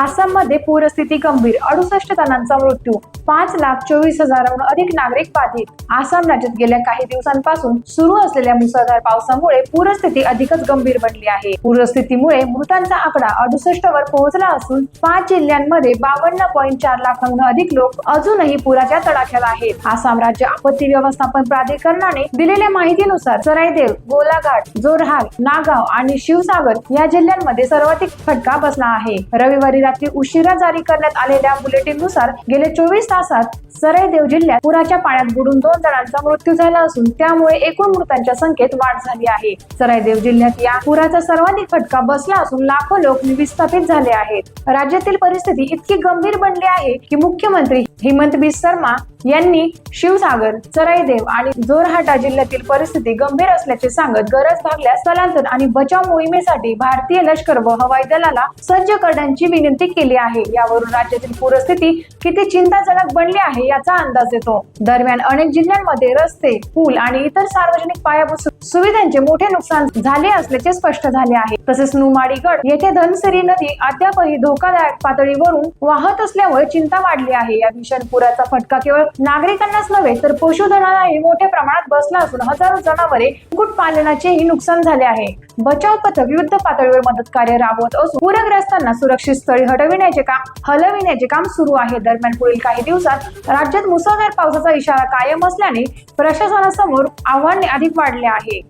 आसाममध्ये पूरस्थिती गंभीर, 68 जणांचा मृत्यू, 5,24,000हून अधिक नागरिक बाधित। आसाम राज्यात गेल्या काही दिवसांपासून सुरू असलेल्या मुसळधार पावसामुळे पूरस्थिती अधिकच गंभीर बनली आहे। पूरस्थितीमुळे मृतांचा आकडा 68 वर पोहोचला असून 5 जिल्ह्यांमध्ये 52.4 लाखांहून अधिक लोक अजूनही पुराच्या तडाख्यात आहेत। आसाम राज्य आपत्ती व्यवस्थापन प्राधिकरणाने दिलेल्या माहितीनुसार सराईदेव, गोलाघाट, जोरहाट, नागाव आणि शिवसागर या जिल्ह्यांमध्ये सर्वाधिक फटका बसला आहे। रविवारी रात्री उशिरा जारी करण्यात आलेल्या बुलेटिननुसार गेल्या 24 तासात सराईदेव जिल्ह्यात पुराच्या पाण्यात बुडून 2 जणांचा मृत्यू झाला असून त्यामुळे एकूण मृतांच्या संख्येत वाढ झाली आहे। सराईदेव जिल्ह्यात या पुराचा सर्वाधिक फटका बसला असून लाखो लोक विस्थापित झाले आहेत। राज्यातील परिस्थिती इतकी गंभीर बनली आहे की मुख्यमंत्री हेमंत बिस्वा शर्मा यांनी शिवसागर, सराईदेव आणि जोरहाट जिल्ह्यातील परिस्थिती गंभीर असल्याचे सांगत गरज भागल्यास स्थलांतर आणि बचाव मोहिमेसाठी भारतीय लष्कर व हवाई दलाला सज्ज करण्याची विनंती केली आहे। यावरून राज्यातील पूरस्थिती किती चिंताजनक बनली आहे याचा अंदाज येतो। दरम्यान अनेक जिल्ह्यांमध्ये रस्ते, पूल आणि इतर सार्वजनिक पायाभूत सुविधांचे मोठे नुकसान झाले असल्याचे स्पष्ट झाले आहे। तसेच नुमाडीगड येथे धनसिरी नदी अद्यापही धोकादायक पातळीवरून वाहत असल्यामुळे चिंता वाढली आहे। या भीषण पुराचा फटका केवळ नागरिकांनाच नव्हे तर पशुधनालाही मोठ्या प्रमाणात बसला असून हजारो जनावरे, कुक्कुटपालनाचेही नुकसान झाले आहे। बचाव पथक युद्ध पातळीवर मदत कार्य राबवत असून पूरग्रस्तांना सुरक्षित स्थळी हलविण्याचे काम सुरू आहे। दरम्यान पुढील काही दिवसात राज्यात मुसळधार पावसाचा इशारा कायम असल्याने प्रशासनासमोर आव्हाने अधिक वाढले आहे।